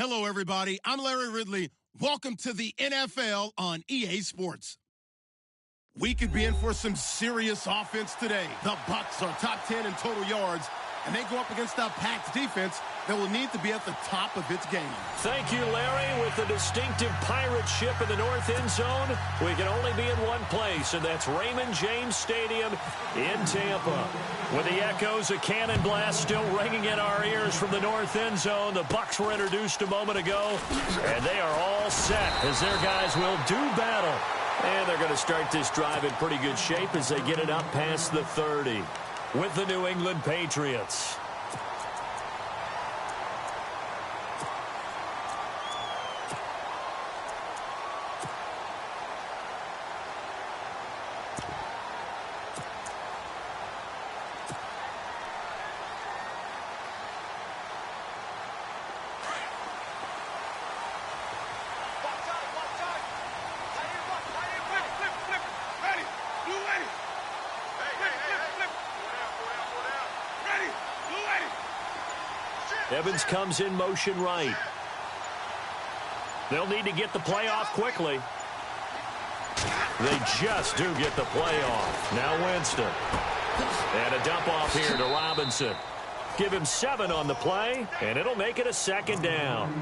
Hello, everybody. I'm Larry Ridley. Welcome to the NFL on EA Sports. We could be in for some serious offense today. The Bucs are top 10 in total yards, and they go up against a Pats defense that will need to be at the top of its game. Thank you, Larry. With the distinctive pirate ship in the north end zone, we can only be in one place, and that's Raymond James Stadium in Tampa. With the echoes of cannon blast still ringing in our ears from the north end zone, the Bucs were introduced a moment ago, and they are all set as their guys will do battle. And they're going to start this drive in pretty good shape as they get it up past the 30 with the New England Patriots. Evans comes in motion right. They'll need to get the play off quickly. They just do get the play off. Now Winston. And a dump off here to Robinson. Give him 7 on the play, and it'll make it a second down.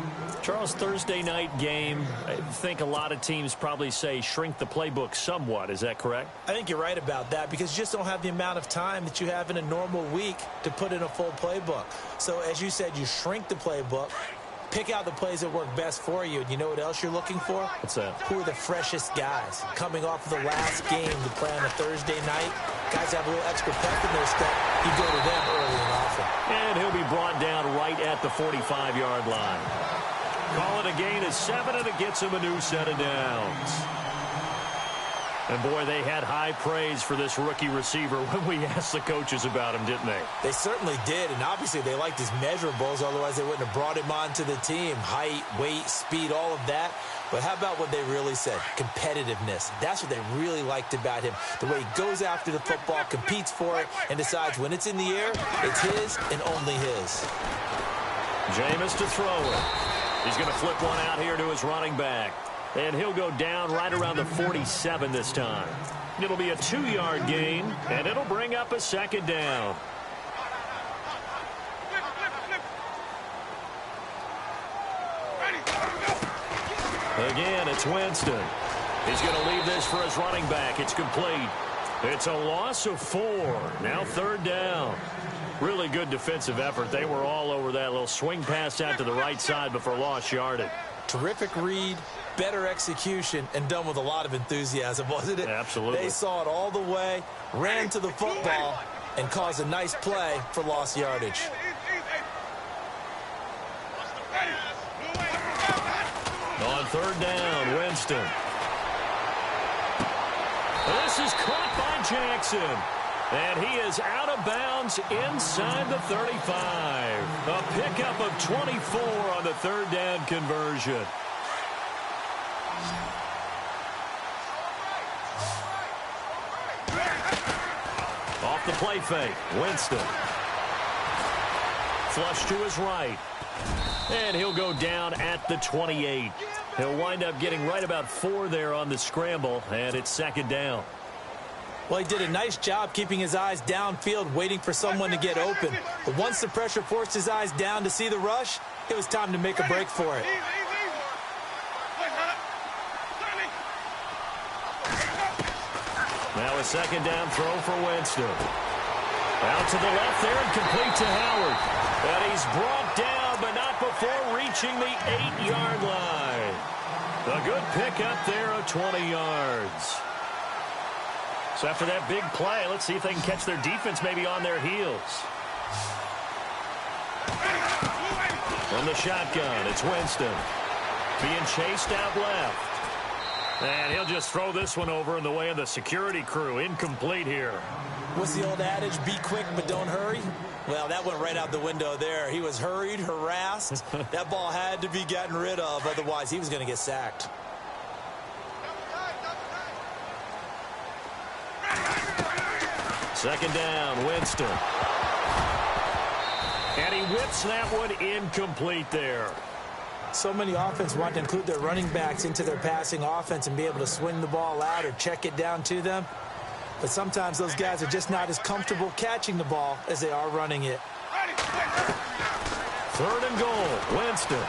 Charles, Thursday night game, I think a lot of teams probably say shrink the playbook somewhat. Is that correct? I think you're right about that because you just don't have the amount of time that you have in a normal week to put in a full playbook. So, as you said, you shrink the playbook, pick out the plays that work best for you. And you know what else you're looking for? What's that? Who are the freshest guys coming off of the last game to play on a Thursday night? Guys have a little extra pep in their step. You go to them early and often. And he'll be brought down right at the 45-yard line. Call it a gain of 7, and it gets him a new set of downs. And, boy, they had high praise for this rookie receiver when we asked the coaches about him, didn't they? They certainly did, and obviously they liked his measurables. Otherwise, they wouldn't have brought him onto the team. Height, weight, speed, all of that. But how about what they really said? Competitiveness. That's what they really liked about him. The way he goes after the football, competes for it, and decides when it's in the air, it's his and only his. Jameis to throw it. He's going to flip one out here to his running back. And he'll go down right around the 47 this time. It'll be a 2-yard gain, and it'll bring up a second down. Again, it's Winston. He's going to leave this for his running back. It's complete. It's a loss of 4. Now 3rd down. Really good defensive effort. They were all over that little swing pass out to the right side before lost yardage. Terrific read, better execution, and done with a lot of enthusiasm, wasn't it? Absolutely. They saw it all the way, ran to the football, and caused a nice play for lost yardage. On 3rd down, Winston. This is caught by Jackson. And he is out of bounds inside the 35. A pickup of 24 on the 3rd down conversion. Off the play fake, Winston. Flush to his right. And he'll go down at the 28. He'll wind up getting right about 4 there on the scramble, and it's 2nd down. Well, he did a nice job keeping his eyes downfield, waiting for someone to get open. But once the pressure forced his eyes down to see the rush, it was time to make a break for it. Now a 2nd down throw for Winston. Out to the left there and complete to Howard. And he's brought down, but not before reaching the 8-yard line. A good pickup there of 20 yards. So after that big play, let's see if they can catch their defense maybe on their heels. From the shotgun, it's Winston. Being chased out left. And he'll just throw this one over in the way of the security crew. Incomplete here. What's the old adage? Be quick, but don't hurry. Well, that went right out the window there. He was hurried, harassed. That ball had to be gotten rid of. Otherwise, he was going to get sacked. Second down, Winston. And he whips that one incomplete there. So many offense want to include their running backs into their passing offense and be able to swing the ball out or check it down to them. But sometimes those guys are just not as comfortable catching the ball as they are running it. 3rd and goal. Winston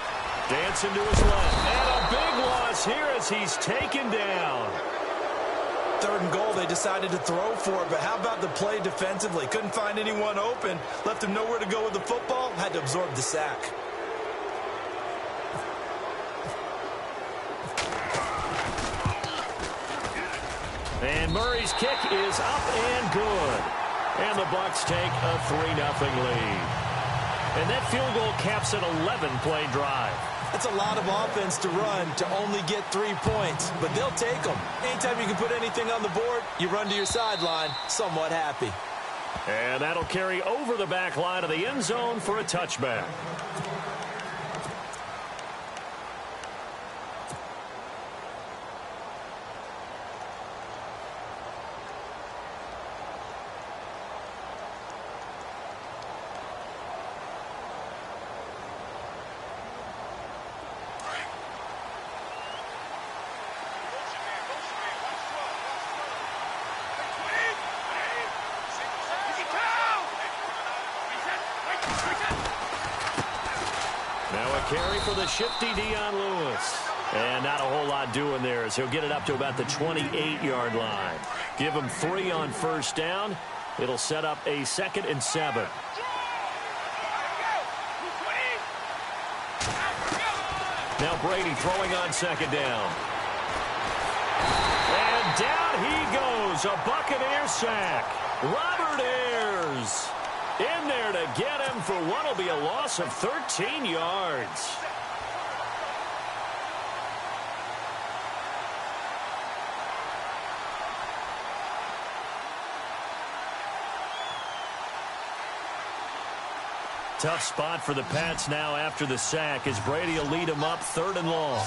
dancing to his left. And a big loss here as he's taken down. 3rd and goal, they decided to throw for it, but how about the play defensively? Couldn't find anyone open, left him nowhere to go with the football, had to absorb the sack. And Murray's kick is up and good. And the Bucs take a 3-0 lead. And that field goal caps an 11-play drive. That's a lot of offense to run to only get 3 points, but they'll take them. Anytime you can put anything on the board, you run to your sideline somewhat happy. And that'll carry over the back line of the end zone for a touchback. Carry for the shifty Dion Lewis. And not a whole lot doing there as he'll get it up to about the 28-yard line. Give him 3 on 1st down. It'll set up a 2nd and 7. Now Brady throwing on 2nd down. And down he goes. A Buccaneer sack. Robert Ayers in there to get him for what will be a loss of 13 yards. Tough spot for the Pats now after the sack as Brady will lead them up 3rd and long.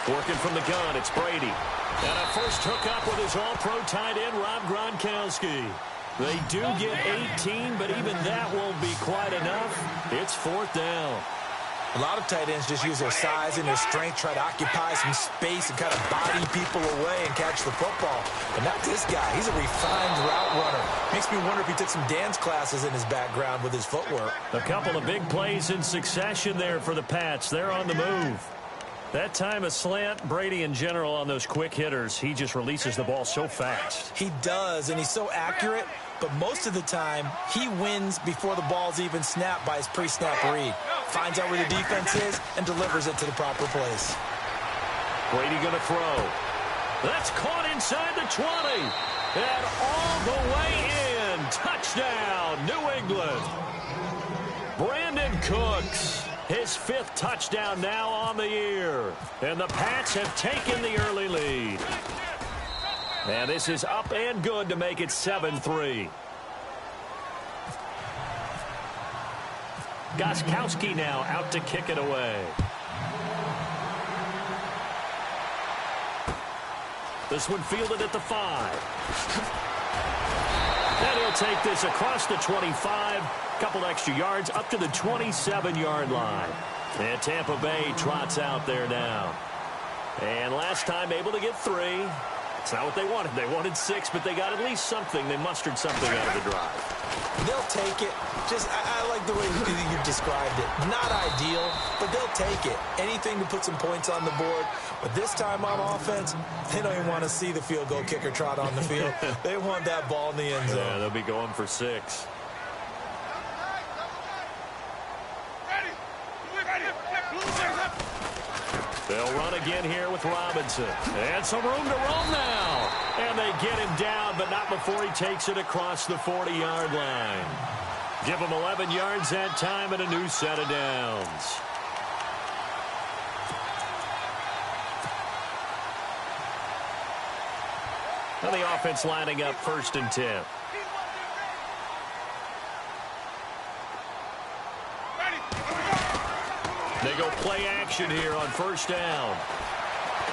Working from the gun, it's Brady. And a first hookup with his all-pro tight end, Rob Gronkowski. They do get 18, but even that won't be quite enough. It's 4th down. A lot of tight ends just use their size and their strength, try to occupy some space and kind of body people away and catch the football. But not this guy. He's a refined route runner. Makes me wonder if he took some dance classes in his background with his footwork. A couple of big plays in succession there for the Pats. They're on the move. That time a slant. Brady in general on those quick hitters, he just releases the ball so fast. He does, and he's so accurate, but most of the time he wins before the ball's even snapped by his pre-snap read. Finds out where the defense is and delivers it to the proper place. Brady going to throw. That's caught inside the 20. And all the way in. Touchdown, New England. Brandon Cooks. His 5th touchdown now on the year. And the Pats have taken the early lead. And this is up and good to make it 7-3. Gostkowski now out to kick it away. This one fielded at the 5. And he'll take this across the 25. Couple extra yards up to the 27-yard line. And Tampa Bay trots out there now. And last time able to get 3. It's not what they wanted. They wanted 6, but they got at least something. They mustered something out of the drive. They'll take it. I like the way you described it. Not ideal, but they'll take it. Anything to put some points on the board. But this time on offense, they don't even want to see the field goal kicker trot on the field. They want that ball in the end zone. Yeah, they'll be going for 6. They'll run again here with Robinson. And some room to roam now. And they get him down, but not before he takes it across the 40-yard line. Give him 11 yards that time and a new set of downs. Now the offense lining up 1st and 10. They go play action here on 1st down.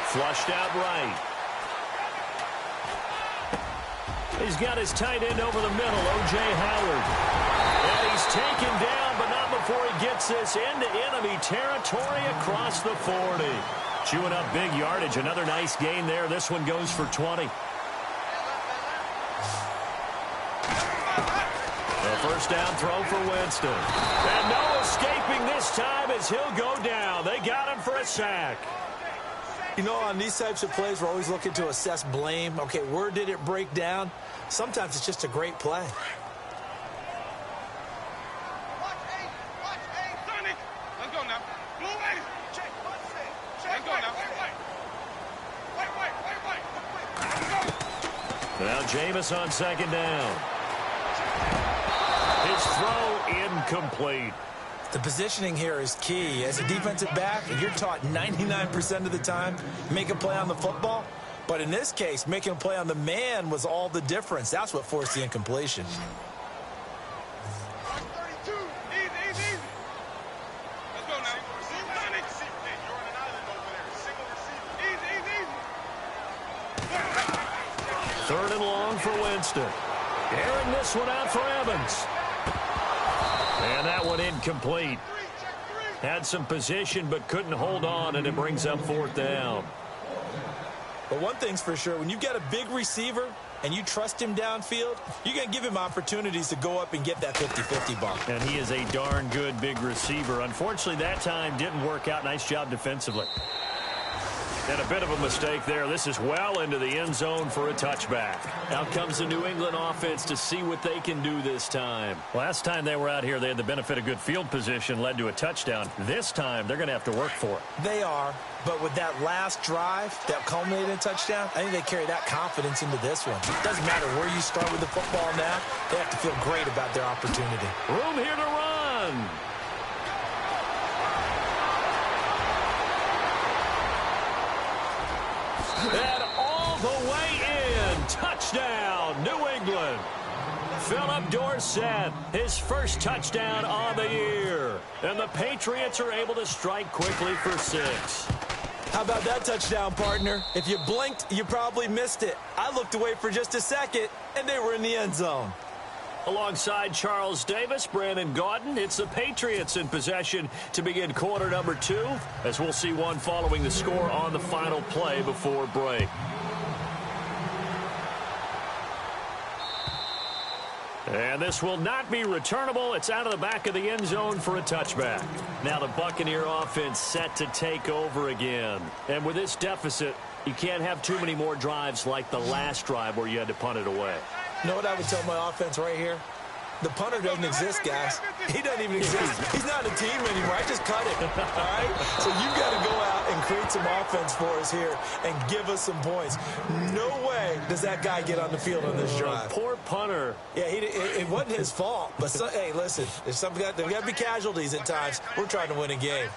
Flushed out right. He's got his tight end over the middle, O.J. Howard. And he's taken down, but not down before he gets this into enemy territory across the 40. Chewing up big yardage. Another nice gain there. This one goes for 20. The first down throw for Winston. And no escaping this time as he'll go down. They got him for a sack. You know, on these types of plays, we're always looking to assess blame. Okay, where did it break down? Sometimes it's just a great play. Now Jameis on second down. His throw incomplete. The positioning here is key. As a defensive back, you're taught 99% of the time, make a play on the football. But in this case, making a play on the man was all the difference. That's what forced the incompletion. Third and long for Winston. Airing this one out for Evans. And that one incomplete. Had some position but couldn't hold on, and it brings up fourth down. But one thing's for sure, when you've got a big receiver and you trust him downfield, you're going to give him opportunities to go up and get that 50-50 ball. And he is a darn good big receiver. Unfortunately, that time didn't work out. Nice job defensively. And a bit of a mistake there. This is well into the end zone for a touchback. Out comes the New England offense to see what they can do this time. Last time they were out here, they had the benefit of good field position, led to a touchdown. This time, they're going to have to work for it. They are, but with that last drive that culminated in a touchdown, I think they carry that confidence into this one. It doesn't matter where you start with the football now. They have to feel great about their opportunity. Room here to run. And all the way in. Touchdown, New England. Philip Dorsett, his first touchdown on the year. And the Patriots are able to strike quickly for 6. How about that touchdown, partner? If you blinked, you probably missed it. I looked away for just a second, and they were in the end zone. Alongside Charles Davis, Brandon Gaudin, it's the Patriots in possession to begin quarter number 2, as we'll see one following the score on the final play before break. And this will not be returnable. It's out of the back of the end zone for a touchback. Now the Buccaneer offense set to take over again. And with this deficit, you can't have too many more drives like the last drive where you had to punt it away. You know what I would tell my offense right here? The punter doesn't exist, guys. He doesn't even exist. He's not a team anymore. I just cut it, all right? So you've got to go out and create some offense for us here and give us some points. No way does that guy get on the field on this drive. Poor punter. Yeah, it wasn't his fault. But, hey, listen, there's got to be casualties at times. We're trying to win a game.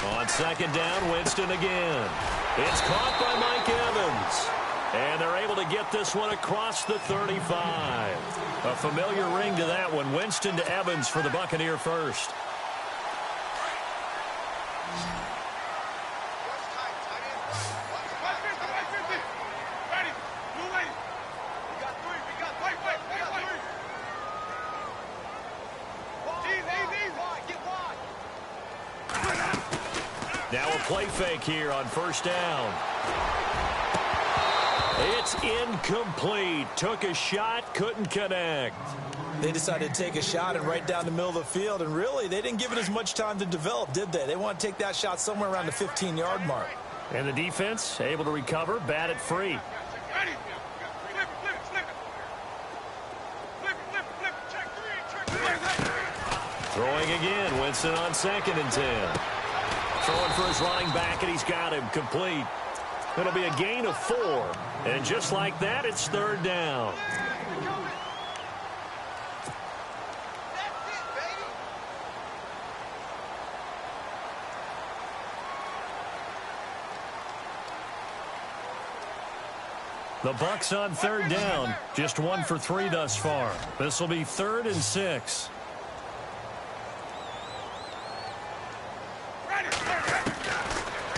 On second down, Winston again. It's caught by Mike Evans. And they're able to get this one across the 35. A familiar ring to that one. Winston to Evans for the Buccaneer first. Now a play fake here on first down. It's incomplete. Took a shot, couldn't connect. They decided to take a shot and right down the middle of the field, and really, they didn't give it as much time to develop, did they? They want to take that shot somewhere around the 15-yard mark. And the defense able to recover, bat it free. Throwing again, Winston on 2nd and 10. Throwing for his running back, and he's got him complete. It'll be a gain of 4. And just like that, it's third down. The Bucs on third down. Just 1 for 3 thus far. This will be 3rd and 6.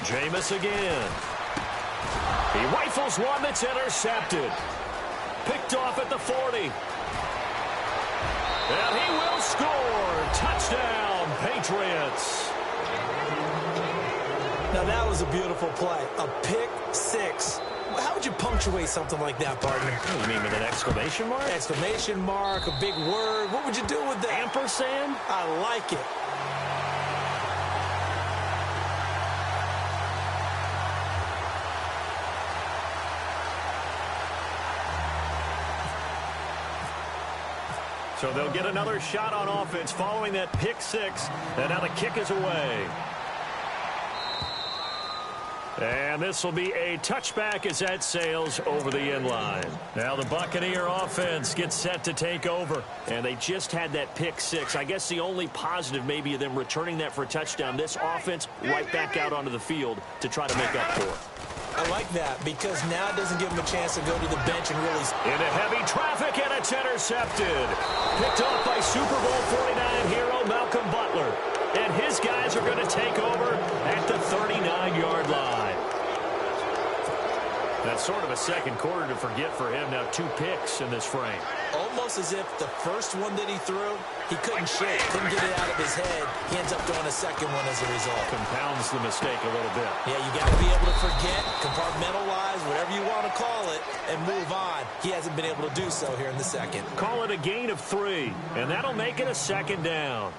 Jameis again. He rifles one that's intercepted. Picked off at the 40. And he will score. Touchdown, Patriots. Now, that was a beautiful play. A pick six. How would you punctuate something like that, partner? You mean with an exclamation mark? Exclamation mark, a big word. What would you do with that? Ampersand? I like it. So they'll get another shot on offense following that pick six. And now the kick is away. And this will be a touchback as that sails over the end line. Now the Buccaneer offense gets set to take over. And they just had that pick six. I guess the only positive maybe of them returning that for a touchdown. This offense right back out onto the field to try to make up for it. I like that because now it doesn't give them a chance to go to the bench and really... Into heavy traffic, and it's intercepted. Picked off by Super Bowl 49 hero Malcolm Butler. And his guys are going to take over at the 39-yard line. That's sort of a second quarter to forget for him. Now 2 picks in this frame. Almost as if the first one that he threw, he couldn't shake, couldn't get it out of his head. He ends up throwing a second one as a result. Compounds the mistake a little bit. Yeah, you got to be able to forget, compartmentalize, whatever you want to call it, and move on. He hasn't been able to do so here in the second. Call it a gain of 3, and that'll make it a second down.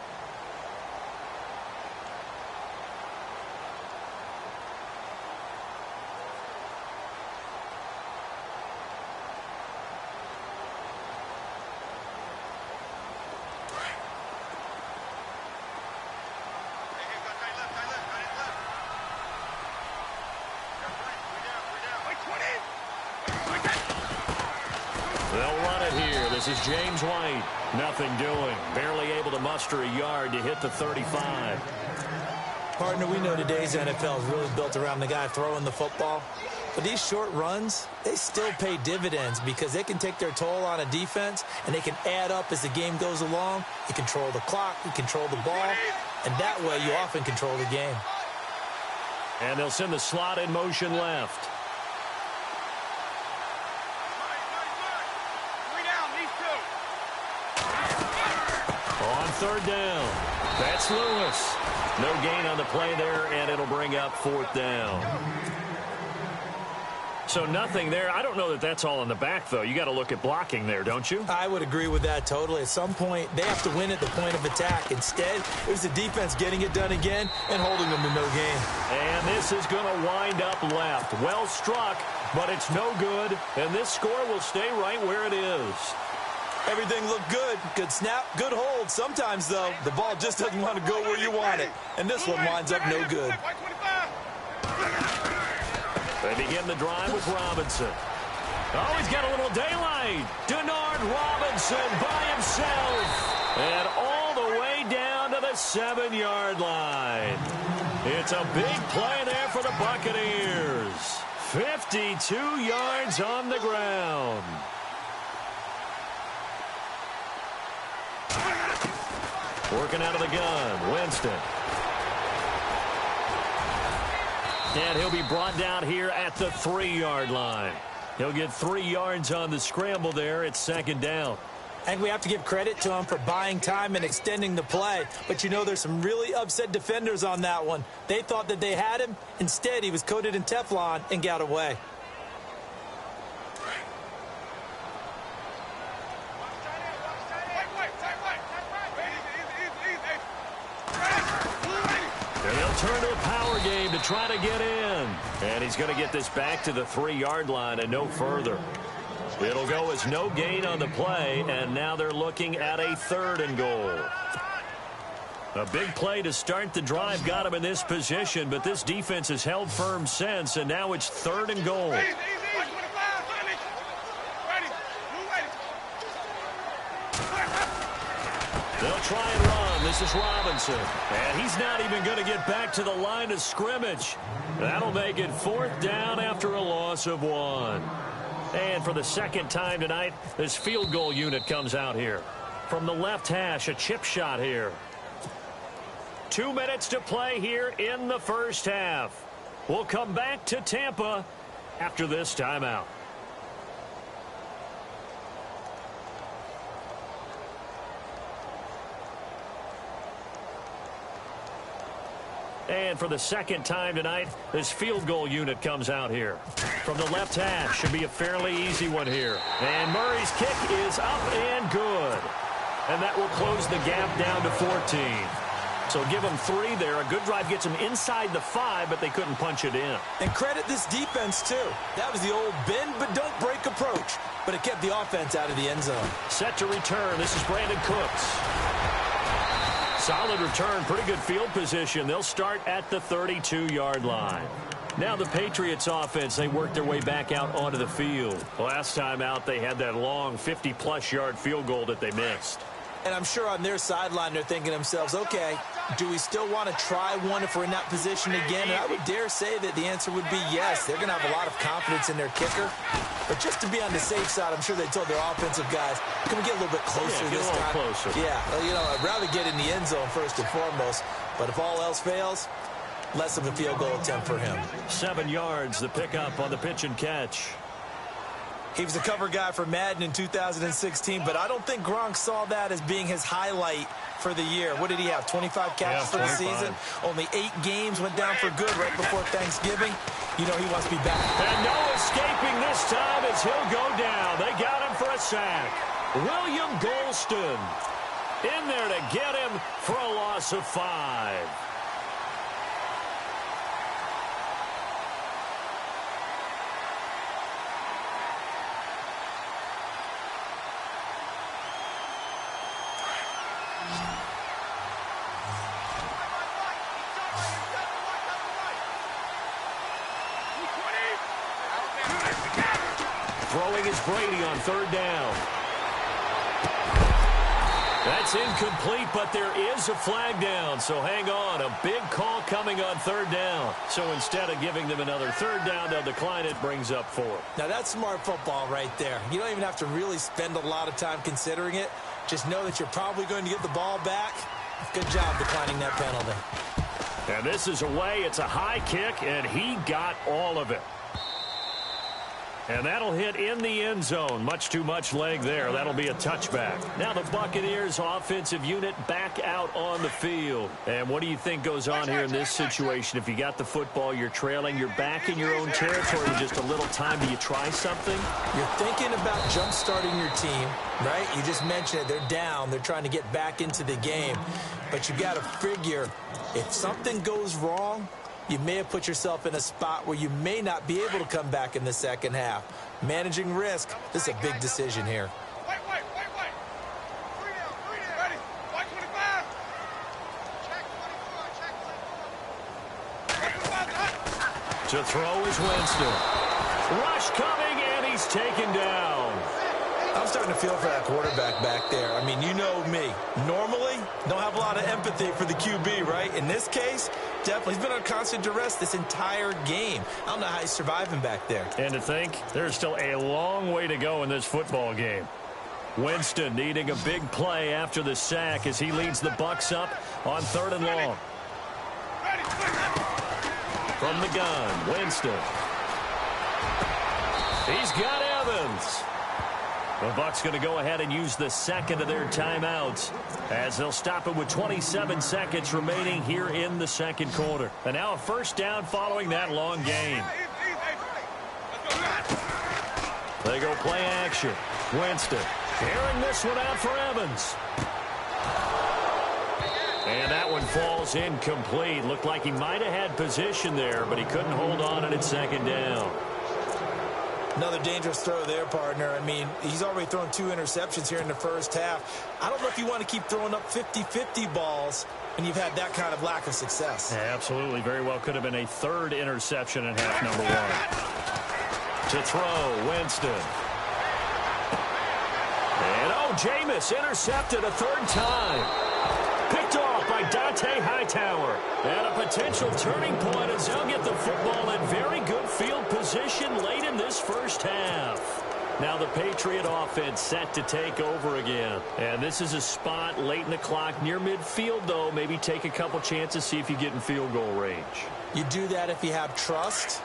They'll run it here. This is James White. Nothing doing. Barely able to muster a yard to hit the 35. Partner, we know today's NFL is really built around the guy throwing the football. But these short runs, they still pay dividends because they can take their toll on a defense and they can add up as the game goes along. You control the clock, you control the ball, and that way you often control the game. And they'll send the slot in motion left. On third down, that's Lewis. No gain on the play there, and it'll bring up 4th down. So nothing there. I don't know that that's all in the back, though. You got to look at blocking there, don't you? I would agree with that totally. At some point, they have to win at the point of attack. Instead, it was the defense getting it done again and holding them to no gain. And this is going to wind up left. Well struck, but it's no good. And this score will stay right where it is. Everything looked good. Good snap, good hold. Sometimes, though, the ball just doesn't want to go where you want it. And this one winds up no good. They begin the drive with Robinson. Oh, he's got a little daylight. Denard Robinson by himself. And all the way down to the 7-yard line. It's a big play there for the Buccaneers. 52 yards on the ground. Working out of the gun, Winston. And he'll be brought down here at the 3-yard line. He'll get 3 yards on the scramble there. It's 2nd down. And we have to give credit to him for buying time and extending the play. But, you know, there's some really upset defenders on that one. They thought that they had him. Instead, he was coated in Teflon and got away. And they'll turn to a power game to try to get in. And he's going to get this back to the 3-yard line and no further. It'll go as no gain on the play, and now they're looking at a 3rd and goal. A big play to start the drive got him in this position, but this defense has held firm since, and now it's 3rd and goal. They'll try and run. This is Robinson. And he's not even going to get back to the line of scrimmage. That'll make it 4th down after a loss of 1. And for the 2nd time tonight, this field goal unit comes out here. From the left hash, a chip shot here. 2 minutes to play here in the first half. We'll come back to Tampa after this timeout. And for the second time tonight, this field goal unit comes out here. From the left hash, should be a fairly easy one here. And Murray's kick is up and good. And that will close the gap down to 14. So give them 3 there. A good drive gets them inside the 5, but they couldn't punch it in. And credit this defense, too. That was the old bend but don't break approach. But it kept the offense out of the end zone. Set to return. This is Brandon Cooks. Solid return, pretty good field position. They'll start at the 32-yard line. Now the Patriots offense, they worked their way back out onto the field. Last time out, they had that long 50-plus yard field goal that they missed. And I'm sure on their sideline, they're thinking to themselves, okay, do we still want to try one if we're in that position again? And I would dare say that the answer would be yes. They're going to have a lot of confidence in their kicker. But just to be on the safe side, I'm sure they told their offensive guys, can we get a little bit closer this time? Closer. Yeah, well, you know, I'd rather get in the end zone first and foremost. But if all else fails, less of a field goal attempt for him. 7 yards, the pickup on the pitch and catch. He was a cover guy for Madden in 2016, but I don't think Gronk saw that as being his highlight for the year. What did he have, 25 catches for the season? Only 8 games, went down for good right before Thanksgiving. You know he wants to be back. And no escaping this time as he'll go down. They got him for a sack. William Golston in there to get him for a loss of 5. Throwing is Brady on 3rd down. That's incomplete, but there is a flag down, so hang on. A big call coming on 3rd down. So instead of giving them another 3rd down, they'll decline it, brings up 4. Now that's smart football right there. You don't even have to really spend a lot of time considering it. Just know that you're probably going to get the ball back. Good job declining that penalty. And this is away. It's a high kick, and he got all of it. And that'll hit in the end zone. Much too much leg there. That'll be a touchback. Now the Buccaneers offensive unit back out on the field. And what do you think goes on here in this situation? If you got the football, you're trailing, you're back in your own territory with just a little time. Do you try something? You're thinking about jump-starting your team, right? You just mentioned it. They're down. They're trying to get back into the game. But you got to figure if something goes wrong, you may have put yourself in a spot where you may not be able to come back in the second half. Managing risk, this is a big decision here. Wait. 3 down. Ready. White 25. Check 24. To throw is Winston. Rush coming, and he's taken down. I'm starting to feel for that quarterback back there. I mean, you know me. Normally, don't have a lot of empathy for the QB, right? In this case, definitely. He's been on constant duress this entire game. I don't know how he's surviving back there. And to think, there's still a long way to go in this football game. Winston needing a big play after the sack as he leads the Bucs up on 3rd and long. From the gun, Winston. He's got Evans. The Bucs going to go ahead and use the second of their timeouts as they'll stop it with 27 seconds remaining here in the second quarter. And now a 1st down following that long gain. They go play action. Winston carrying this one out for Evans. And that one falls incomplete. Looked like he might have had position there, but he couldn't hold on and it's 2nd down. Another dangerous throw there, partner. I mean, he's already thrown 2 interceptions here in the first half. I don't know if you want to keep throwing up 50-50 balls and you've had that kind of lack of success. Yeah, absolutely. Very well could have been a 3rd interception in half number 1. To throw, Winston. And, Jameis intercepted a 3rd time. Picked off by Dante Hightower. And a potential turning point as they'll get the football in very good field position late in this first half. Now the Patriot offense set to take over again. And this is a spot late in the clock near midfield, though. Maybe take a couple chances, see if you get in field goal range. You do that if you have trust.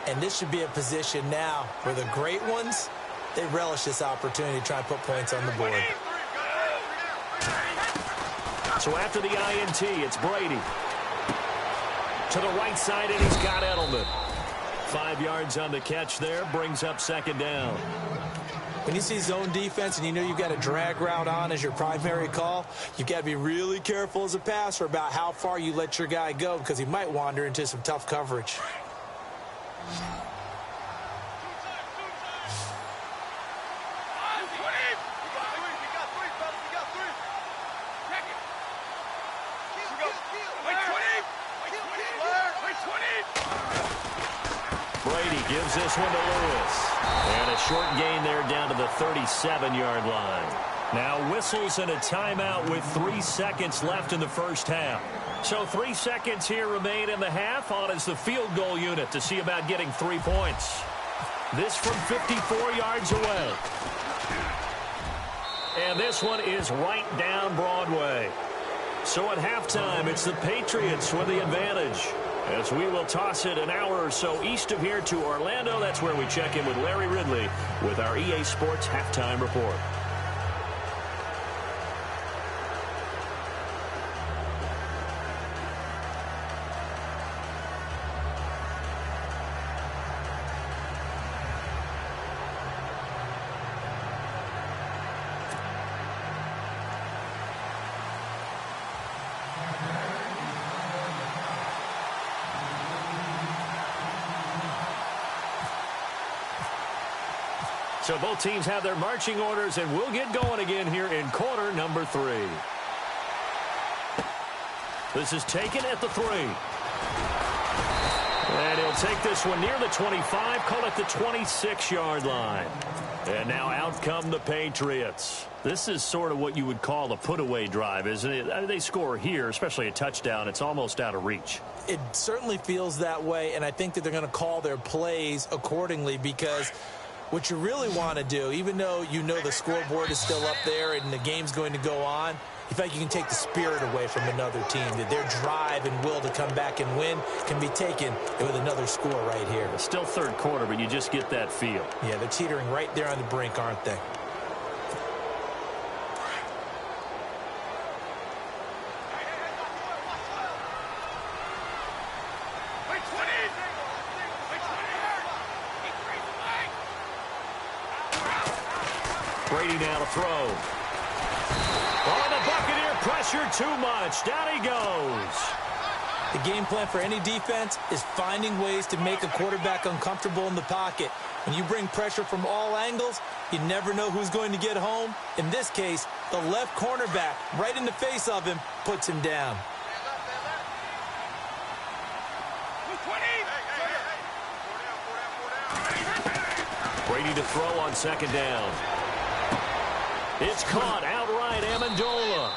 And this should be a position now where the great ones, they relish this opportunity to try and put points on the board. So after the INT, it's Brady. to the right side, and he's got Edelman. 5 yards on the catch there, brings up second down. When you see zone defense and you know you've got a drag route on as your primary call, you've got to be really careful as a passer about how far you let your guy go because he might wander into some tough coverage. Brady gives this one to Lewis. And a short gain there down to the 37-yard line. Now whistles and a timeout with 3 seconds left in the first half. So 3 seconds here remain in the half on as the field goal unit to see about getting 3 points. This from 54 yards away. And this one is right down Broadway. So at halftime, it's the Patriots with the advantage. As we will toss it an hour or so east of here to Orlando. That's where we check in with Larry Ridley with our EA Sports Halftime Report. So both teams have their marching orders, and we'll get going again here in quarter number 3. This is taken at the 3. And he'll take this one near the 25, call it the 26-yard line. And now out come the Patriots. This is sort of what you would call a put-away drive, isn't it? I mean, they score here, especially a touchdown. It's almost out of reach. It certainly feels that way, and I think that they're going to call their plays accordingly because what you really want to do, even though you know the scoreboard is still up there and the game's going to go on, you feel like you can take the spirit away from another team, that their drive and will to come back and win can be taken with another score right here. It's still third quarter, but you just get that feel. Yeah, they're teetering right there on the brink, aren't they? Brady now to throw. Oh, the Buccaneer pressure too much. Down he goes. The game plan for any defense is finding ways to make a quarterback uncomfortable in the pocket. When you bring pressure from all angles, you never know who's going to get home. In this case, the left cornerback, right in the face of him, puts him down. Brady to throw on second down. It's caught outright, Amendola.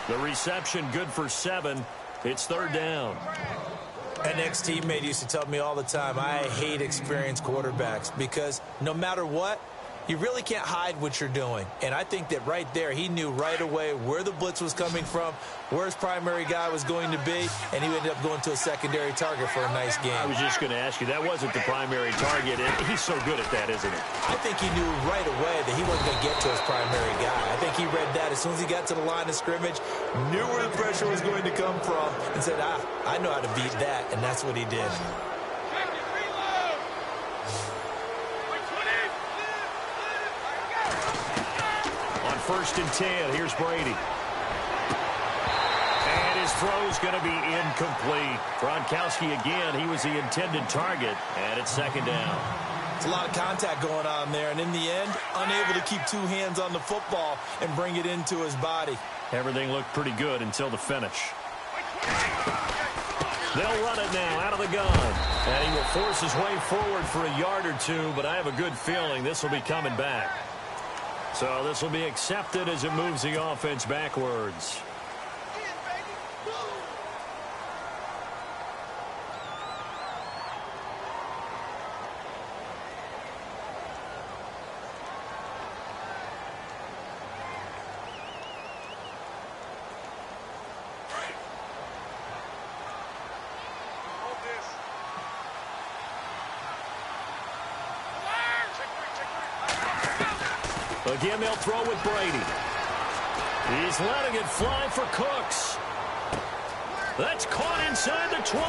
The reception good for 7. It's third down. An ex-teammate used to tell me all the time, I hate experienced quarterbacks because no matter what, you really can't hide what you're doing. And I think that right there, he knew right away where the blitz was coming from, where his primary guy was going to be, and he ended up going to a secondary target for a nice game. I was just going to ask you, that wasn't the primary target, and he's so good at that, isn't he? I think he knew right away that he wasn't going to get to his primary guy. I think he read that as soon as he got to the line of scrimmage, knew where the pressure was going to come from, and said, I know how to beat that, and that's what he did. First and 10. Here's Brady. And his throw's going to be incomplete. Gronkowski again. He was the intended target. And it's second down. It's a lot of contact going on there. And in the end, unable to keep 2 hands on the football and bring it into his body. Everything looked pretty good until the finish. They'll run it now out of the gun. And he will force his way forward for a yard or 2. But I have a good feeling this will be coming back. So this will be accepted as it moves the offense backwards. Again, they'll throw with Brady. He's letting it fly for Cooks. That's caught inside the 20.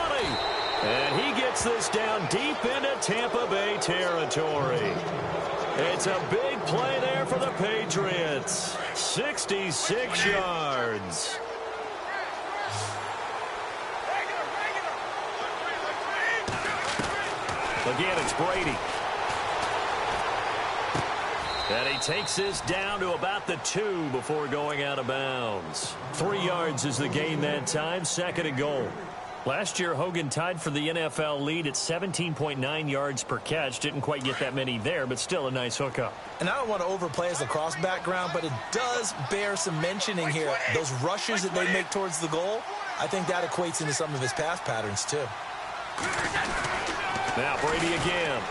And he gets this down deep into Tampa Bay territory. It's a big play there for the Patriots. 66 yards. Again, it's Brady. And he takes this down to about the 2 before going out of bounds. 3 yards is the gain that time, 2nd and goal. Last year, Hogan tied for the NFL lead at 17.9 yards per catch. Didn't quite get that many there, but still a nice hookup. And I don't want to overplay his lacrosse background, but it does bear some mentioning here. Those rushes that they make towards the goal, I think that equates into some of his pass patterns, too. Now Brady again.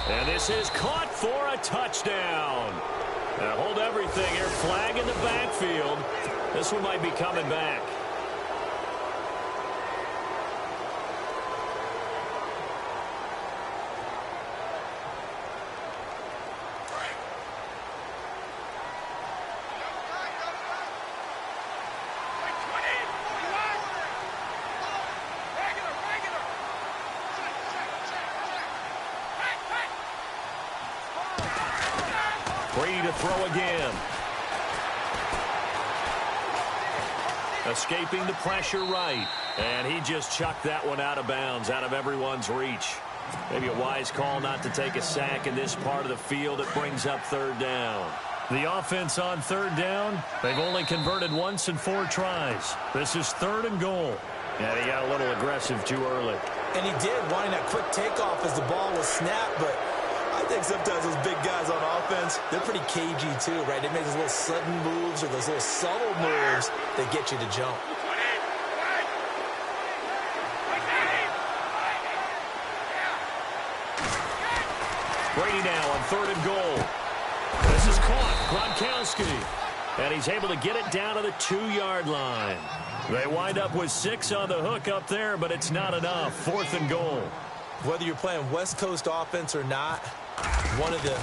And this is caught for a touchdown. Now hold everything here. Flag in the backfield. This one might be coming back. Brady to throw again. Escaping the pressure right. And he just chucked that one out of bounds, out of everyone's reach. Maybe a wise call not to take a sack in this part of the field. It brings up 3rd down. The offense on 3rd down, they've only converted once in 4 tries. This is 3rd and goal. And he got a little aggressive too early. And he did, wanting that quick takeoff as the ball was snapped, but I think sometimes those big guys on offense, they're pretty cagey too, right? They make those little sudden moves or those little subtle moves that get you to jump. Brady now on 3rd and goal. This is caught. Gronkowski. And he's able to get it down to the 2-yard line. They wind up with 6 on the hook up there, but it's not enough. 4th and goal. Whether you're playing West Coast offense or not, one of the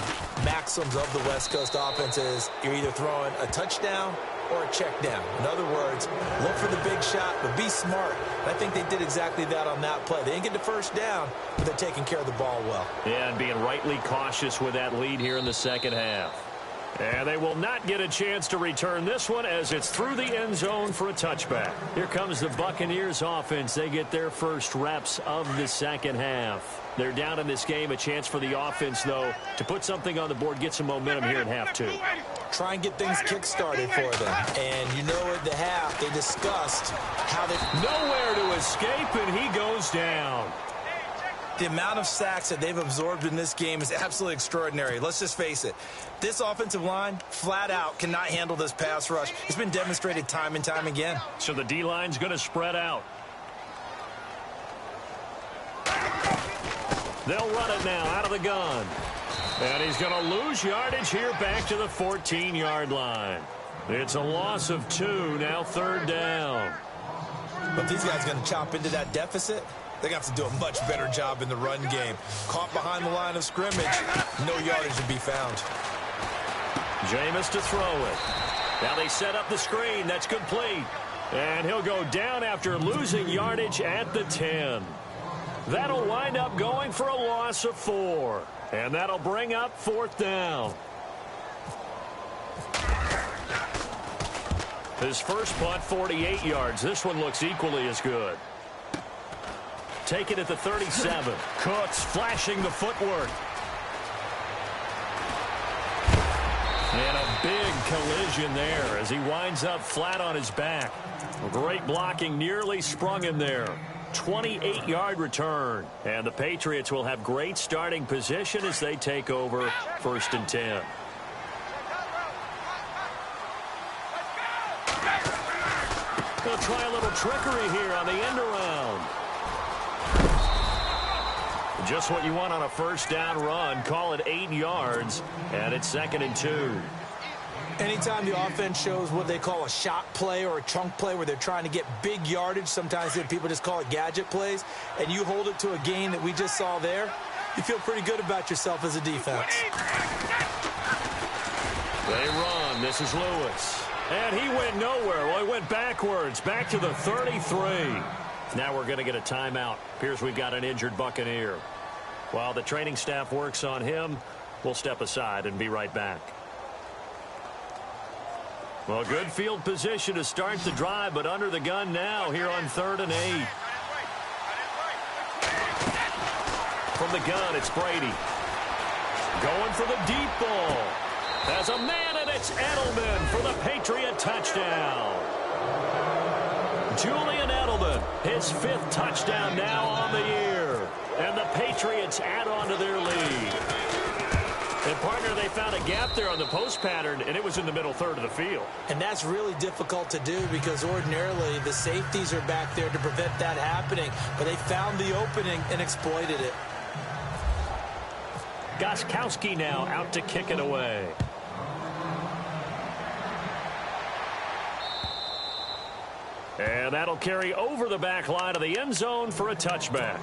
maxims of the West Coast offense is you're either throwing a touchdown or a check down. In other words, look for the big shot, but be smart. And I think they did exactly that on that play. They didn't get the 1st down, but they're taking care of the ball well. Yeah, and being rightly cautious with that lead here in the 2nd half. And they will not get a chance to return this one as it's through the end zone for a touchback. Here comes the Buccaneers offense. They get their first reps of the 2nd half. They're down in this game. A chance for the offense, though, to put something on the board, get some momentum here in half 2. Try and get things kick-started for them. And you know at the half, they discussed how they... Nowhere to escape, and he goes down. The amount of sacks that they've absorbed in this game is absolutely extraordinary. Let's just face it. This offensive line, flat out, cannot handle this pass rush. It's been demonstrated time and time again. So the D-line's going to spread out. They'll run it now out of the gun. And he's going to lose yardage here back to the 14-yard line. It's a loss of 2, now 3rd down. But these guys are going to chop into that deficit. They're going to have to do a much better job in the run game. Caught behind the line of scrimmage, no yardage to be found. Jameis to throw it. Now they set up the screen. That's complete. And he'll go down after losing yardage at the 10. That'll wind up going for a loss of 4. And that'll bring up 4th down. His first punt, 48 yards. This one looks equally as good. Take it at the 37. Cooks flashing the footwork. And a big collision there as he winds up flat on his back. Great blocking, nearly sprung him there. 28-yard return. And the Patriots will have great starting position as they take over 1st and 10. They'll try a little trickery here on the end around. Just what you want on a 1st down run. Call it 8 yards, and it's 2nd and 2. Anytime the offense shows what they call a shot play or a chunk play where they're trying to get big yardage, sometimes people just call it gadget plays, and you hold it to a gain that we just saw there, you feel pretty good about yourself as a defense. They run. This is Lewis. And he went nowhere. Well, he went backwards, back to the 33. Now we're going to get a timeout. Appears we've got an injured Buccaneer. While the training staff works on him, we'll step aside and be right back. Well, good field position to start the drive, but under the gun now here on 3rd and 8. From the gun, it's Brady. Going for the deep ball. There's a man, and it's Edelman for the Patriot touchdown. Julian Edelman, his 5th touchdown now on the year. And the Patriots add on to their lead. And, partner, they found a gap there on the post pattern, and it was in the middle 3rd of the field. And that's really difficult to do because ordinarily the safeties are back there to prevent that happening. But they found the opening and exploited it. Gostkowski now out to kick it away. And that'll carry over the back line of the end zone for a touchback.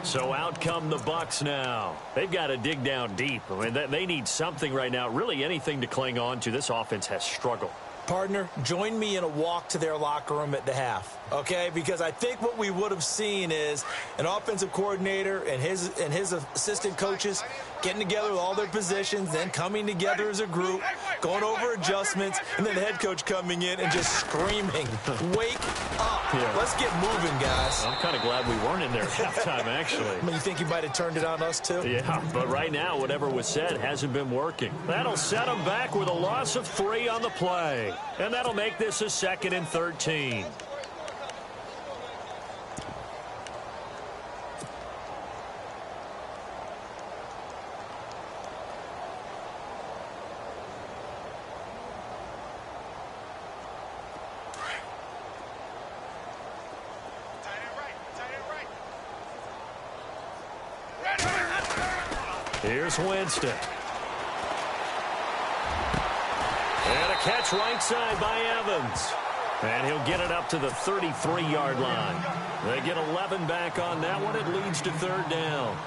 So out come the Bucs now. They've got to dig down deep. I mean, they need something right now, really anything to cling on to. This offense has struggled. Partner, join me in a walk to their locker room at the half, okay? Because I think what we would have seen is an offensive coordinator and his assistant coaches getting together with all their positions, then coming together as a group, going over adjustments, and then the head coach coming in and just screaming, wake up. Yeah. Let's get moving, guys. I'm kind of glad we weren't in there at halftime, actually. I mean, you think he might have turned it on us, too? Yeah, but right now, whatever was said hasn't been working. That'll set him back with a loss of 3 on the play. And that'll make this a 2nd and 13. Here's Winston. And a catch right side by Evans. And he'll get it up to the 33-yard line. They get 11 back on that one. It leads to 3rd down.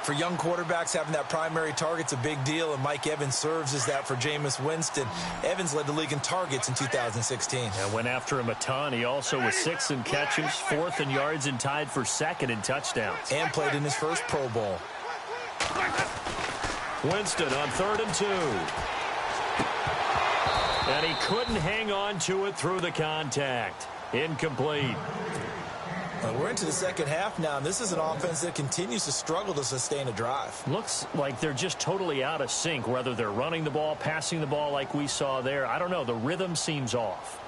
For young quarterbacks, having that primary target's a big deal, and Mike Evans serves as that for Jameis Winston. Evans led the league in targets in 2016. And went after him a ton. He also was 6th in catches, 4th in yards, and tied for 2nd in touchdowns. And played in his first Pro Bowl. Winston on 3rd and 2. And he couldn't hang on to it through the contact. Incomplete. We're into the second half now, and this is an offense that continues to struggle to sustain a drive. Looks like they're just totally out of sync, whether they're running the ball, passing the ball like we saw there. I don't know. The rhythm seems off.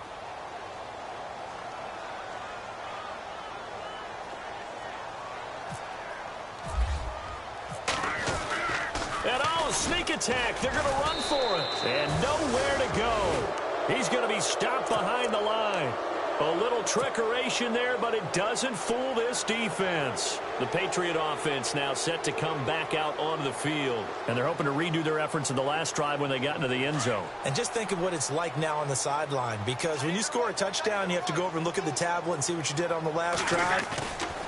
And sneak attack. They're going to run for it. And nowhere to go. He's going to be stopped behind the line. A little trickeration there, but it doesn't fool this defense. The Patriot offense now set to come back out onto the field. And they're hoping to redo their efforts in the last drive when they got into the end zone. And just think of what it's like now on the sideline. Because when you score a touchdown, you have to go over and look at the tablet and see what you did on the last drive.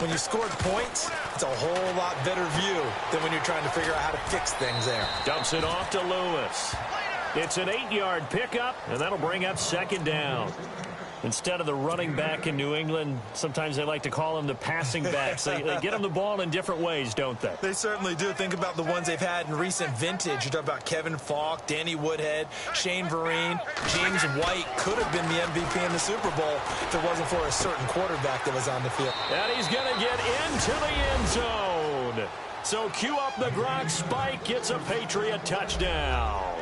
When you scored points, it's a whole lot better view than when you're trying to figure out how to fix things there. Dumps it off to Lewis. It's an 8-yard pickup, and that'll bring up 2nd down. Instead of the running back in New England, sometimes they like to call them the passing backs. They get them the ball in different ways, don't they? They certainly do. Think about the ones they've had in recent vintage. You talk about Kevin Falk, Danny Woodhead, Shane Vereen, James White could have been the MVP in the Super Bowl if it wasn't for a certain quarterback that was on the field. And he's going to get into the end zone. So cue up the Gronk spike, gets a Patriot touchdown.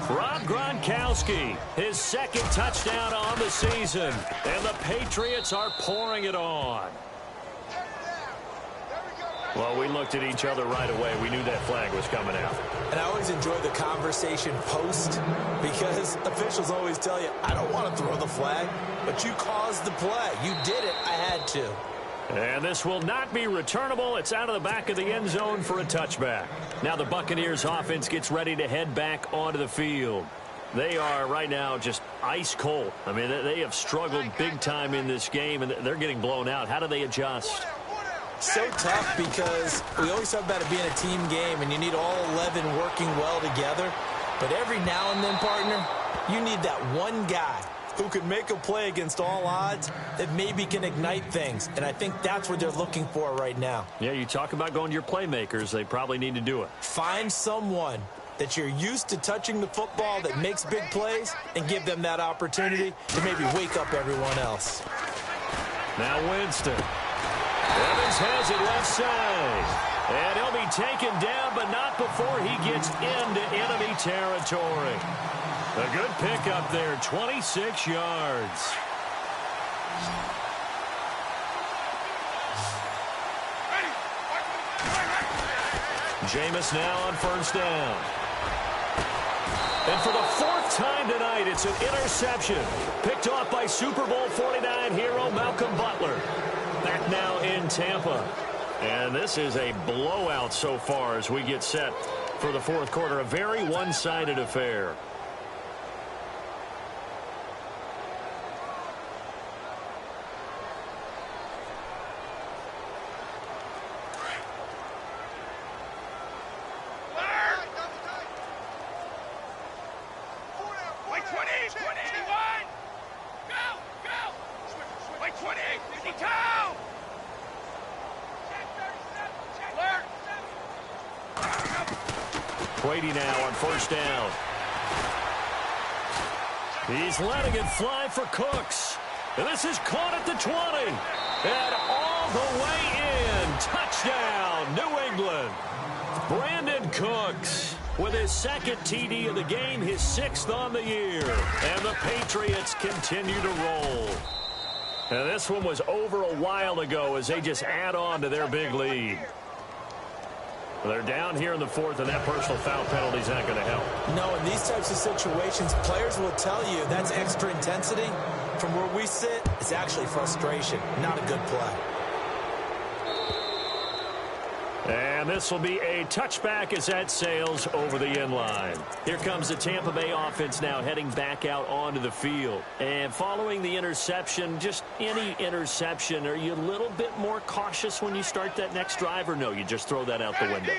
Rob Gronkowski, his 2nd touchdown on the season. And the Patriots are pouring it on. Well, we looked at each other right away. We knew that flag was coming out. And I always enjoy the conversation post because officials always tell you, I don't want to throw the flag, but you caused the play. You did it. I had to. And this will not be returnable. It's out of the back of the end zone for a touchback. Now the Buccaneers offense gets ready to head back onto the field. They are right now just ice cold. I mean, they have struggled big time in this game, and they're getting blown out. How do they adjust? So tough because we always talk about it being a team game, and you need all 11 working well together. But every now and then, partner, You need that one guy who can make a play against all odds that maybe can ignite things. And I think that's what they're looking for right now. Yeah, you talk about going to your playmakers. They probably need to do it. Find someone that you're used to touching the football that makes big plays and give them that opportunity to maybe wake up everyone else. Now Winston. Evans has it left side. And he'll be taken down, but not before he gets into enemy territory. A good pickup there, 26 yards. Jameis now on first down. And for the fourth time tonight, it's an interception. Picked off by Super Bowl 49 hero Malcolm Butler. Back now in Tampa. And this is a blowout so far as we get set for the fourth quarter. A very one-sided affair. Brady now on first down. He's letting it fly for Cooks. And this is caught at the 20. And all the way in. Touchdown, New England. Brandon Cooks with his second TD of the game, his sixth on the year. And the Patriots continue to roll. And this one was over a while ago as they just add on to their big lead. They're down here in the fourth, and that personal foul penalty is not going to help. No, in these types of situations, players will tell you that's extra intensity. From where we sit, it's actually frustration, not a good play. And this will be a touchback as that sails over the end line. Here comes the Tampa Bay offense now heading back out onto the field. And following the interception, just any interception, are you a little bit more cautious when you start that next drive, or no, you just throw that out the window?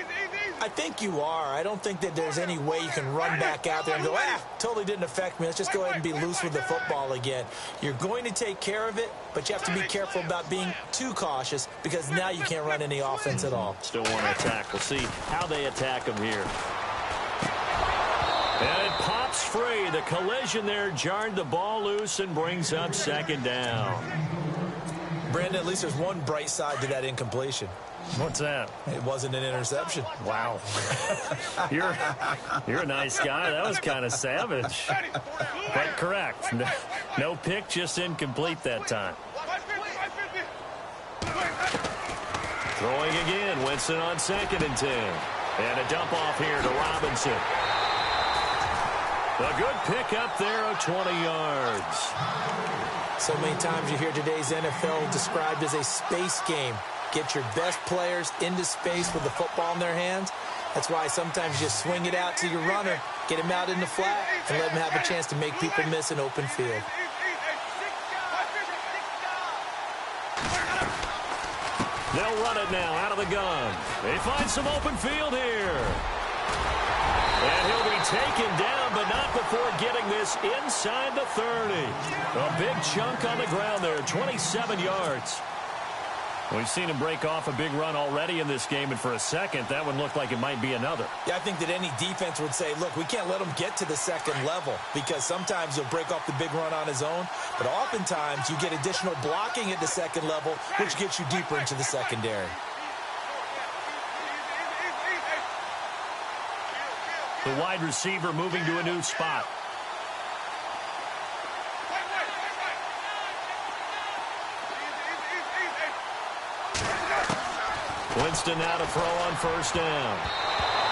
I think you are. I don't think that there's any way you can run back out there and go, totally didn't affect me. Let's just go ahead and be loose with the football again. You're going to take care of it, but you have to be careful about being too cautious because now you can't run any offense at all. Still want to attack. We'll see how they attack him here. And it pops free. The collision there jarred the ball loose and brings up second down. Brandon, at least there's one bright side to that incompletion. What's that? It wasn't an interception. Wow. You're a nice guy. That was kind of savage. But correct. No pick, just incomplete that time. Throwing again. Winston on 2nd and 10. And a dump off here to Robinson. A good pick up there of 20 yards. So many times you hear today's NFL described as a space game. Get your best players into space with the football in their hands. That's why sometimes you just swing it out to your runner, get him out in the flat, and let him have a chance to make people miss an open field. They'll run it now out of the gun. They find some open field here. And he'll be taken down, but not before getting this inside the 30. A big chunk on the ground there, 27 yards. We've seen him break off a big run already in this game, and for a second, that one looked like it might be another. Yeah, I think that any defense would say, look, we can't let him get to the second level because sometimes he'll break off the big run on his own, but oftentimes you get additional blocking at the second level, which gets you deeper into the secondary. The wide receiver moving to a new spot. Winston now to throw on first down.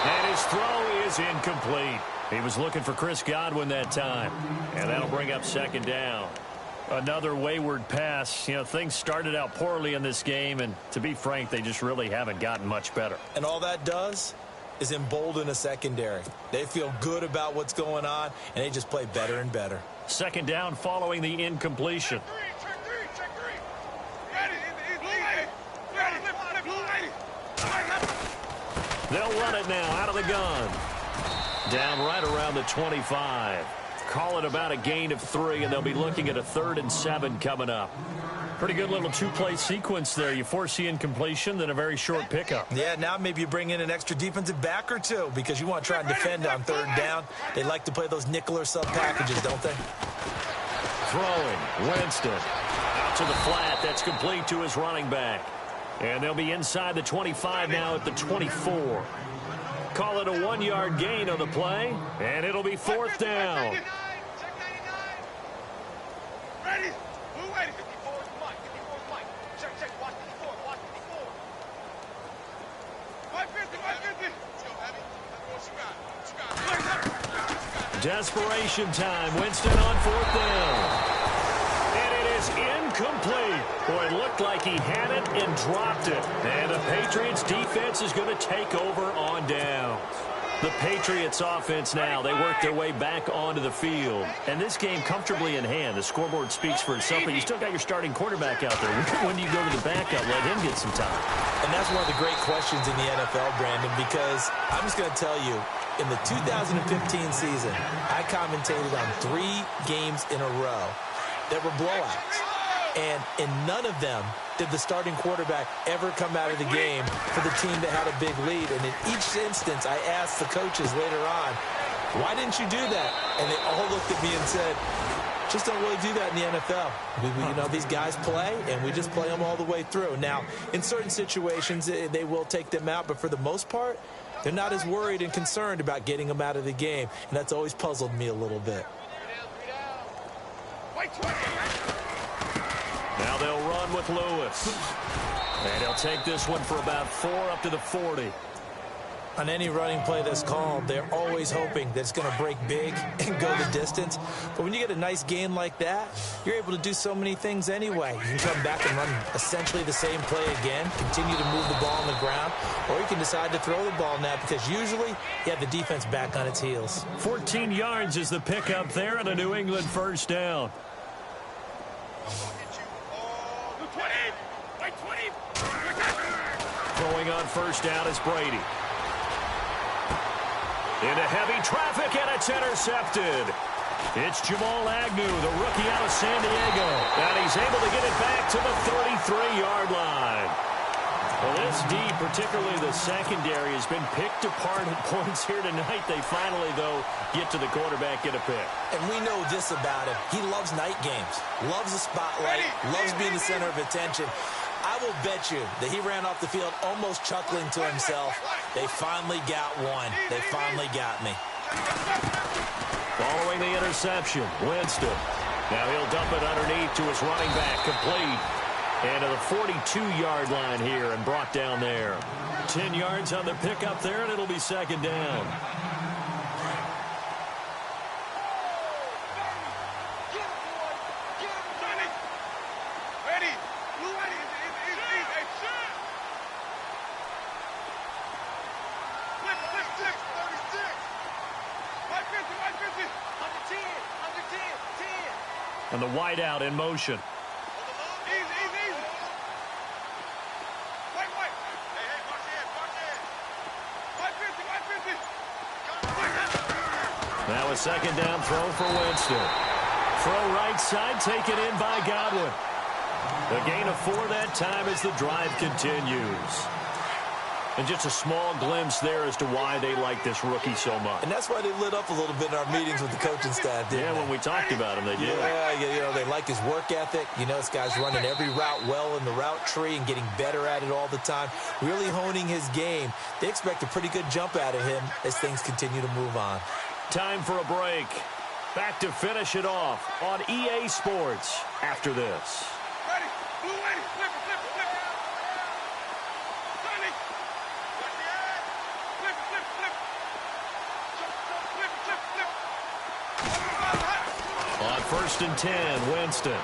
And his throw is incomplete. He was looking for Chris Godwin that time. And that'll bring up second down. Another wayward pass. You know, things started out poorly in this game, and to be frank, they just really haven't gotten much better. And all that does is embolden a secondary. They feel good about what's going on, and they just play better and better. Second down following the incompletion. They'll run it now out of the gun. Down right around the 25. call it about a gain of 3, and they'll be looking at a 3rd and 7 coming up. Pretty good little two-play sequence there. You force the incompletion, then a very short pickup. Yeah, now maybe you bring in an extra defensive back or two because you want to try and defend on 3rd down. They like to play those nickel or sub packages, don't they? Throwing, Winston. Out to the flat. That's complete to his running back. And they'll be inside the 25 now at the 24. Call it a 1-yard gain on the play, and it'll be 4th down. Ready? Who ready? 54 is Mike. 54 is Mike. Check. Watch 54. Watch 54. 550. 550. Let's go, Heavy. Let's go. What you got? Desperation time. Winston on 4th down. And it is incomplete. Boy, it looked like he had it and dropped it. And the Patriots defense is going to take over on downs. The Patriots offense now, they work their way back onto the field. And this game comfortably in hand. The scoreboard speaks for itself, but you still got your starting quarterback out there. When do you go to the backup? Let him get some time. And that's one of the great questions in the NFL, Brandon, because I'm just going to tell you, in the 2015 season, I commentated on 3 games in a row that were blowouts. And in none of them did the starting quarterback ever come out of the game for the team that had a big lead. And in each instance, I asked the coaches later on, why didn't you do that? And they all looked at me and said, just don't really do that in the NFL. You know, these guys play, and we just play them all the way through. Now, in certain situations, they will take them out, but for the most part, they're not as worried and concerned about getting them out of the game. And that's always puzzled me a little bit. Now they'll run with Lewis. And he'll take this one for about 4 up to the 40. On any running play that's called, they're always hoping that it's going to break big and go the distance. But when you get a nice gain like that, you're able to do so many things anyway. You can come back and run essentially the same play again, continue to move the ball on the ground, or you can decide to throw the ball now because usually you have the defense back on its heels. 14 yards is the pickup there and a New England 1st down. Throwing on 1st down is Brady. Into heavy traffic, and it's intercepted. It's Jamal Agnew, the rookie out of San Diego. And he's able to get it back to the 33-yard line. Well, this D, particularly the secondary, has been picked apart at points here tonight. They finally, though, get to the quarterback, get a pick. And we know this about him. He loves night games, loves the spotlight, loves being the center of attention. I will bet you that he ran off the field almost chuckling to himself. They finally got one. They finally got me. Following the interception, Winston. Now he'll dump it underneath to his running back, complete. And to the 42-yard line here and brought down there. 10 yards on the pickup there, and it'll be 2nd down. And the wideout in motion. Easy. Wait. Hey, watch in. Now a 2nd down throw for Winston. Throw right side, taken in by Godwin. A gain of 4 that time as the drive continues. And just a small glimpse there as to why they like this rookie so much. And that's why they lit up a little bit in our meetings with the coaching staff, didn't they? When we talked about him, they did. Yeah, you know, they like his work ethic. You know, this guy's running every route well in the route tree and getting better at it all the time, really honing his game. They expect a pretty good jump out of him as things continue to move on. Time for a break. Back to finish it off on EA Sports after this. Ready. Blue ready. Flip it. Sonny. Flip. On 1st and 10, Winston.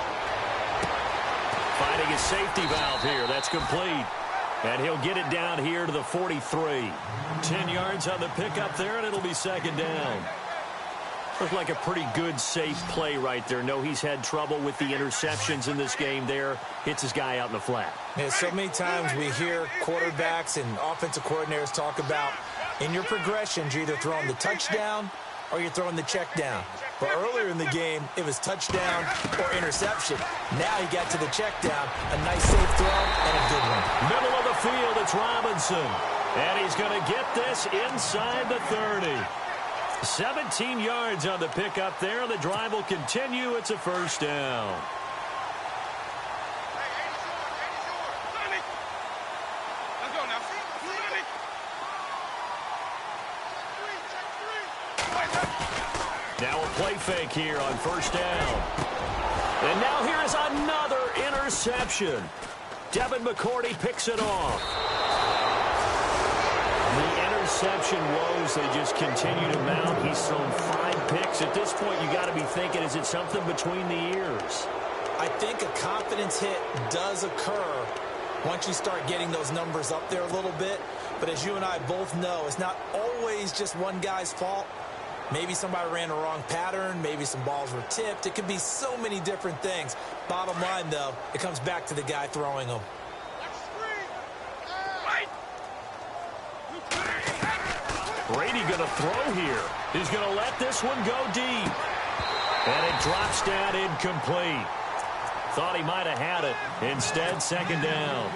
Finding his safety valve here. That's complete. And he'll get it down here to the 43. 10 yards on the pickup there, and it'll be 2nd down. Looked like a pretty good, safe play right there. No, he's had trouble with the interceptions in this game there. Hits his guy out in the flat. Yeah, so many times we hear quarterbacks and offensive coordinators talk about in your progressions, you're either throwing the touchdown or you're throwing the check down. But earlier in the game, it was touchdown or interception. Now he got to the check down. A nice safe throw and a good one. Middle of the field, it's Robinson. And he's going to get this inside the 30. 17 yards on the pickup there. The drive will continue. It's a first down. Now a play fake here on first down. And now here is another interception. Devin McCourty picks it off. The interception woes, they just continue to mount. He's thrown 5 picks. At this point, you got to be thinking, is it something between the ears? I think a confidence hit does occur once you start getting those numbers up there a little bit. But as you and I both know, it's not always just one guy's fault. Maybe somebody ran the wrong pattern. Maybe some balls were tipped. It could be so many different things. Bottom line, though, it comes back to the guy throwing them. Brady going to throw here. He's going to let this one go deep. And it drops down incomplete. Thought he might have had it. Instead, second down.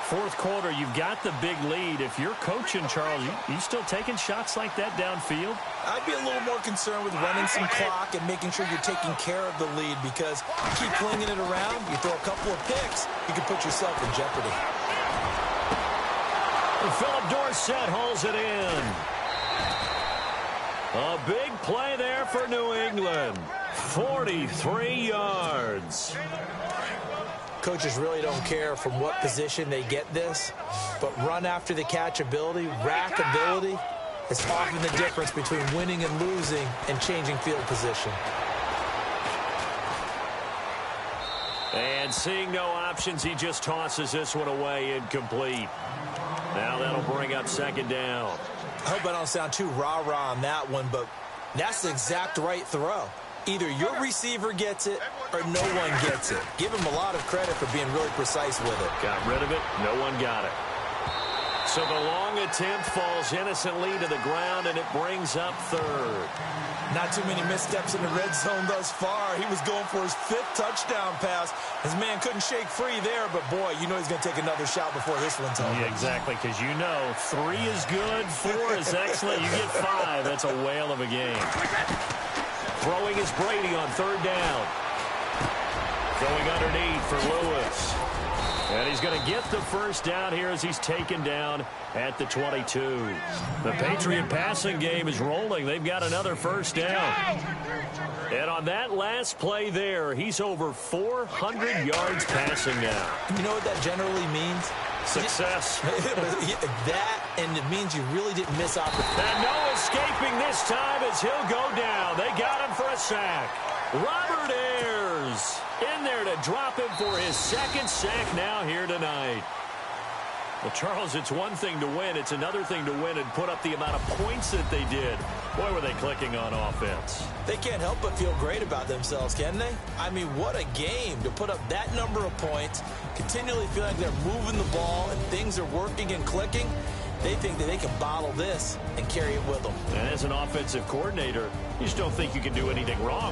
Fourth quarter, you've got the big lead. If you're coaching, Charles, you still taking shots like that downfield? I'd be a little more concerned with running some clock and making sure you're taking care of the lead, because you keep flinging it around, you throw a couple of picks, you can put yourself in jeopardy. Philip Dorsett hauls it in. A big play there for New England. 43 yards. Coaches really don't care from what position they get this, but run after the catch ability, rack ability, is often the difference between winning and losing and changing field position. And seeing no options, he just tosses this one away, incomplete. Now that'll bring up second down. I hope I don't sound too rah-rah on that one, but that's the exact right throw. Either your receiver gets it or no one gets it. Give him a lot of credit for being really precise with it. Got rid of it. No one got it. So the long attempt falls innocently to the ground, and it brings up third. Not too many missteps in the red zone thus far. He was going for his 5th touchdown pass. His man couldn't shake free there, but boy, you know he's going to take another shot before this one's over. Yeah, exactly, because you know 3 is good, 4 is excellent. You get 5. That's a whale of a game. Throwing is Brady on third down. Going underneath for Lewis. And he's going to get the first down here as he's taken down at the 22. The Patriot passing game is rolling. They've got another first down. And on that last play there, he's over 400 yards passing now. You know what that generally means? Success. That, and it means you really didn't miss opportunity. And no escaping this time as he'll go down. They got him for a sack. Robert Ayers in there to drop him for his 2nd sack now here tonight. Well, Charles, it's one thing to win. It's another thing to win and put up the amount of points that they did. Boy, were they clicking on offense. They can't help but feel great about themselves, can they? I mean, what a game to put up that number of points, continually feel like they're moving the ball and things are working and clicking. They think that they can bottle this and carry it with them. And as an offensive coordinator, you just don't think you can do anything wrong.